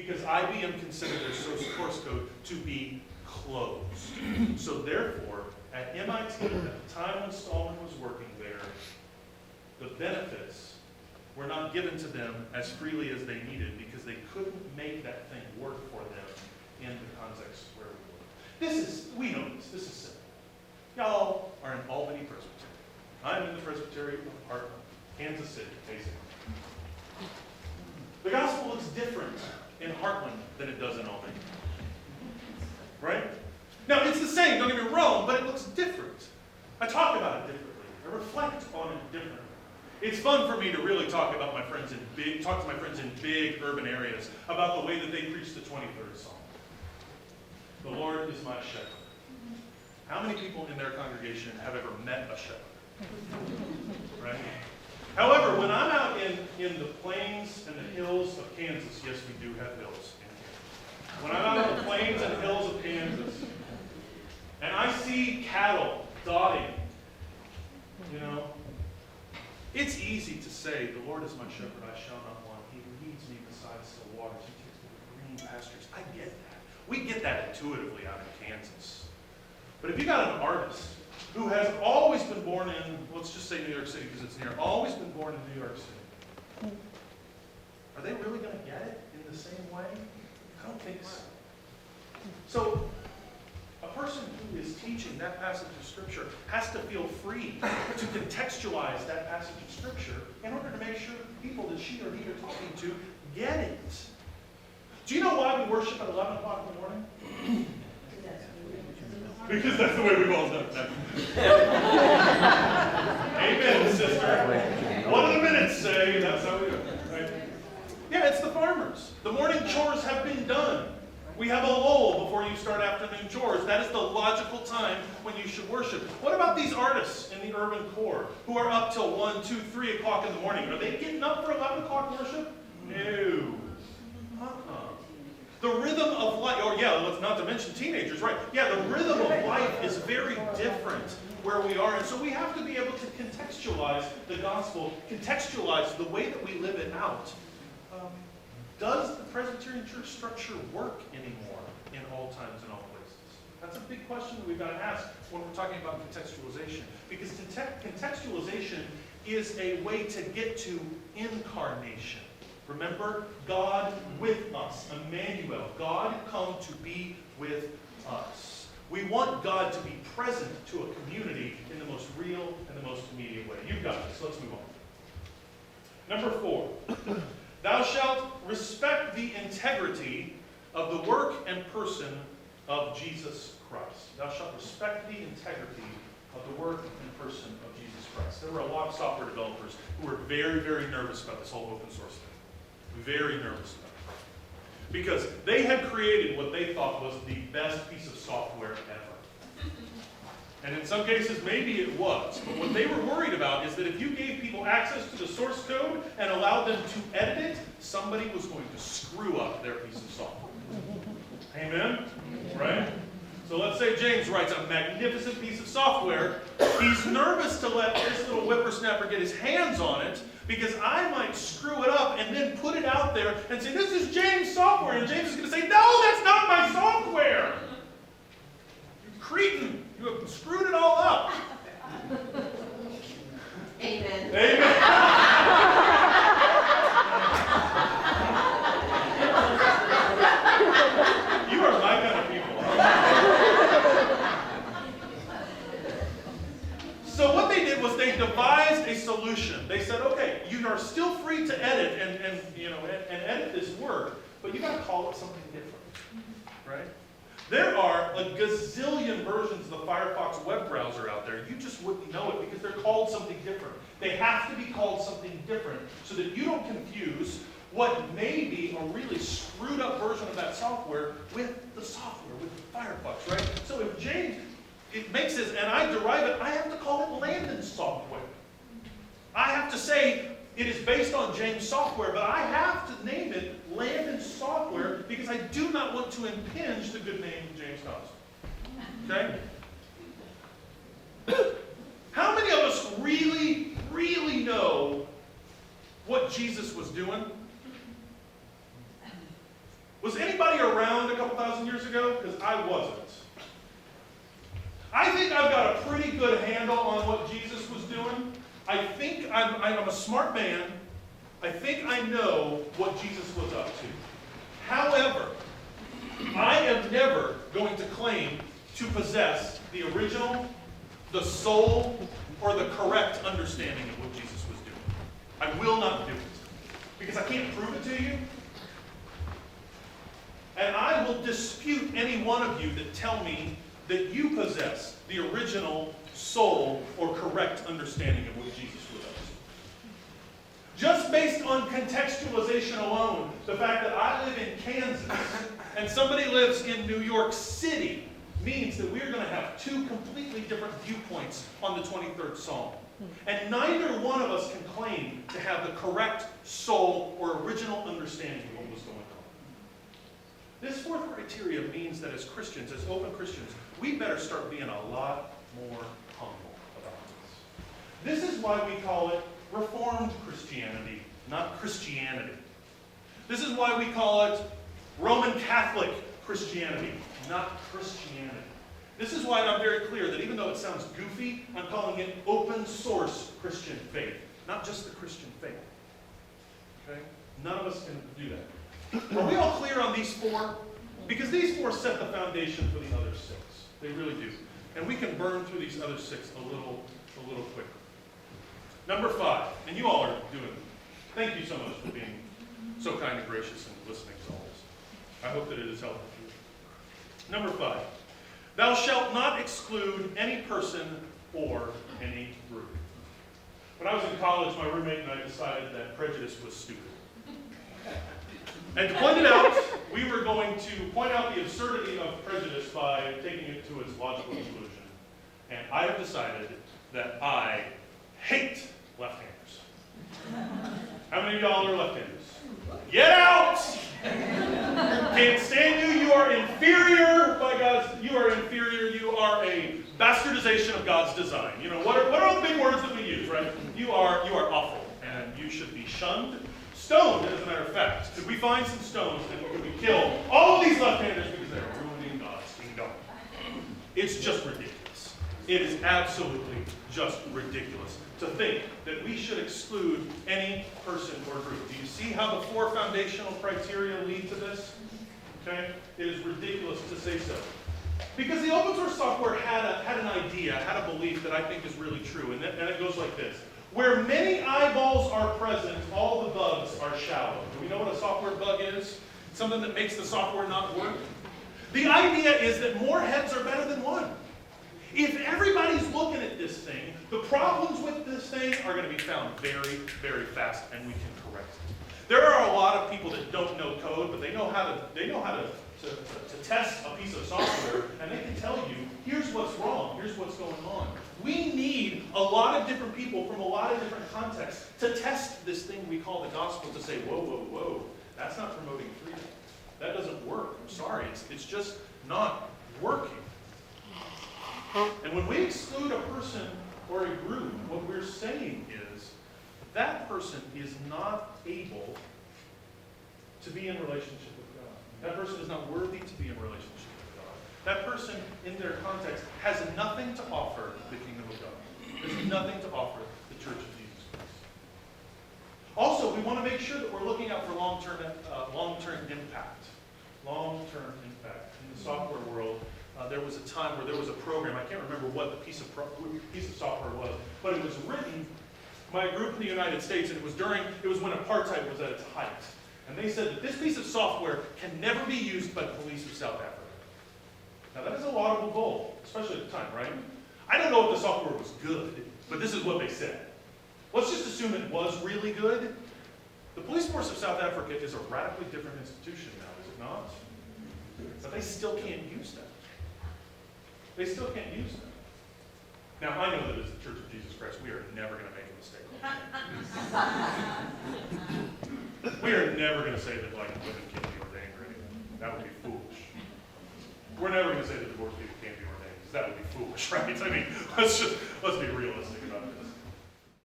because IBM considered their source code to be closed. So therefore, at MIT, at the time when Stallman was working there, the benefits were not given to them as freely as they needed because they couldn't make that thing work for them in the context where we were. We know this is simple. Y'all are in Albany Presbytery. I'm in the Presbytery of Heartland, Kansas City, basically. The gospel looks different in Heartland than it does in Albany. Right? Now, it's the same, don't get me wrong, but it looks different. I talk about it differently. I reflect on it differently. It's fun for me to really talk to my friends in big urban areas about the way that they preach the 23rd Psalm. The Lord is my shepherd. How many people in their congregation have ever met a shepherd? Right? However, when I'm out in the plains and the hills of Kansas, yes, we do have hills in Kansas. When I'm out in the plains and hills of Kansas, and I see cattle dotting, it's easy to say, the Lord is my shepherd, I shall not want. He leads me beside still waters. He takes me to green pastures. I get that. We get that intuitively out in Kansas. But if you got an artist who has always been born in, let's just say New York City because it's near, always been born in New York City, are they really going to get it in the same way? I don't think so. So, a person who is teaching that passage of Scripture has to feel free to contextualize that passage of Scripture in order to make sure people that she or he are talking to get it. Do you know why we worship at 11 o'clock in the morning? Because that's the way we've all done it. Amen, sister. What do the minutes say? That's how we do it. Right? Yeah, it's the farmers. The morning chores have been done. We have a lull before you start afternoon chores. That is the logical time when you should worship. What about these artists in the urban core who are up till 1, 2, 3 o'clock in the morning? Are they getting up for 11 o'clock worship? No. The rhythm of life, let's not to mention teenagers, right? Yeah, the rhythm of life is very different where we are. And so we have to be able to contextualize the gospel, contextualize the way that we live it out. Does the Presbyterian church structure work anymore in all times and all places? That's a big question that we've got to ask when we're talking about contextualization. Because contextualization is a way to get to incarnation. Remember, God with us, Emmanuel, God come to be with us. We want God to be present to a community in the most real and the most immediate way. You've got this. Let's move on. Number 4. Thou shalt respect the integrity of the work and person of Jesus Christ. Thou shalt respect the integrity of the work and person of Jesus Christ. There were a lot of software developers who were very, very nervous about this whole open source thing. Very nervous about it. Because they had created what they thought was the best piece of software ever. And in some cases, maybe it was. But what they were worried about is that if you gave people access to the source code and allowed them to edit it, somebody was going to screw up their piece of software. Amen? Right? So let's say James writes a magnificent piece of software. He's nervous to let this little whippersnapper get his hands on it because I might screw it up and then put it out there and say, this is James' software. And James is going to say, no, that's not my software. You cretin. You have screwed it all up. Amen. Amen. You are my kind of people. So what they did was they devised a solution. They said, okay, you are still free to edit and edit this work, but you got to call it something different, right? There are a gazillion versions of the Firefox web browser out there. You just wouldn't know it because they're called something different. They have to be called something different so that you don't confuse what may be a really screwed up version of that software with the software, with the Firefox, right? So if James, it makes this, and I derive it, I have to call it Landon software. I have to say, it is based on James software, but I have to name it Landon software because I do not want to impinge the good name of James Thompson. Okay? How many of us really, really know what Jesus was doing? around a couple thousand years ago? Because I wasn't. I think I've got a pretty good handle on what Jesus was doing. I think I'm a smart man. I think I know what Jesus was up to. However, I am never going to claim to possess the original, the sole, or the correct understanding of what Jesus was doing. I will not do it. Because I can't prove it to you. And I will dispute any one of you that tell me that you possess the original, sole, or correct understanding of what Jesus was up to. Just based on contextualization alone, the fact that I live in Kansas and somebody lives in New York City means that we're going to have two completely different viewpoints on the 23rd Psalm. And neither one of us can claim to have the correct sole or original understanding of what was going on. This fourth criteria means that as Christians, as open Christians, we better start being a lot more humble about this. This is why we call it Reformed Christianity, not Christianity. This is why we call it Roman Catholic Christianity, not Christianity. This is why I'm very clear that even though it sounds goofy, I'm calling it open source Christian faith, not just the Christian faith. Okay? None of us can do that. Are we all clear on these four? Because these four set the foundation for the other six. They really do. And we can burn through these other six a little quicker. Number 5, and you all are doing it. Thank you so much for being so kind and gracious and listening to all this. I hope that it has helped you. Number 5. Thou shalt not exclude any person or any group. When I was in college, my roommate and I decided that prejudice was stupid. And to point it out, we were going to point out the absurdity of prejudice by taking it to its logical conclusion. And I have decided that I hate left-handers. How many of y'all are left-handers? Get out! Can't stand you. You are inferior by God's. You are inferior. You are a bastardization of God's design. You know what are the big words that we use, right? You are awful, and you should be shunned, stoned. As a matter of fact, could we find some stones and could we kill all of these left-handers because they're ruining God's kingdom? It's just ridiculous. It is absolutely just ridiculous to think that we should exclude any person or group. Do you see how the 4 foundational criteria lead to this? Okay? It is ridiculous to say so. Because the open source software had an idea, had a belief that I think is really true, and it goes like this. Where many eyeballs are present, all the bugs are shallow. Do we know what a software bug is? Something that makes the software not work? The idea is that more heads are better than one. If everybody's looking at this thing, the problems with this thing are going to be found very, very fast, and we can correct it. There are a lot of people that don't know code, but they know how to test a piece of software, and they can tell you, here's what's wrong, here's what's going on. We need a lot of different people from a lot of different contexts to test this thing we call the gospel, to say, whoa, whoa, whoa, that's not promoting freedom. That doesn't work. I'm sorry, it's just not working. And when we exclude a person or a group, what we're saying is that person is not able to be in relationship with God. That person is not worthy to be in relationship with God. That person, in their context, has nothing to offer the kingdom of God. There's nothing to offer the Church of Jesus Christ. Also, we want to make sure that we're looking out for long-term impact. Long-term impact. In the software world, there was a time where there was a program, I can't remember what the piece of software was, but it was written by a group in the United States, and it was when apartheid was at its height. And they said that this piece of software can never be used by the police of South Africa. Now that is a laudable goal, especially at the time, right? I don't know if the software was good, but this is what they said. Let's just assume it was really good. The police force of South Africa is a radically different institution now, is it not? But they still can't use that. They still can't use them. Now, I know that as the Church of Jesus Christ, we are never going to make a mistake. We are never going to say that women can't be ordained or anything. That would be foolish. We're never going to say that divorced people can't be ordained, because that would be foolish, right? I mean, let's be realistic.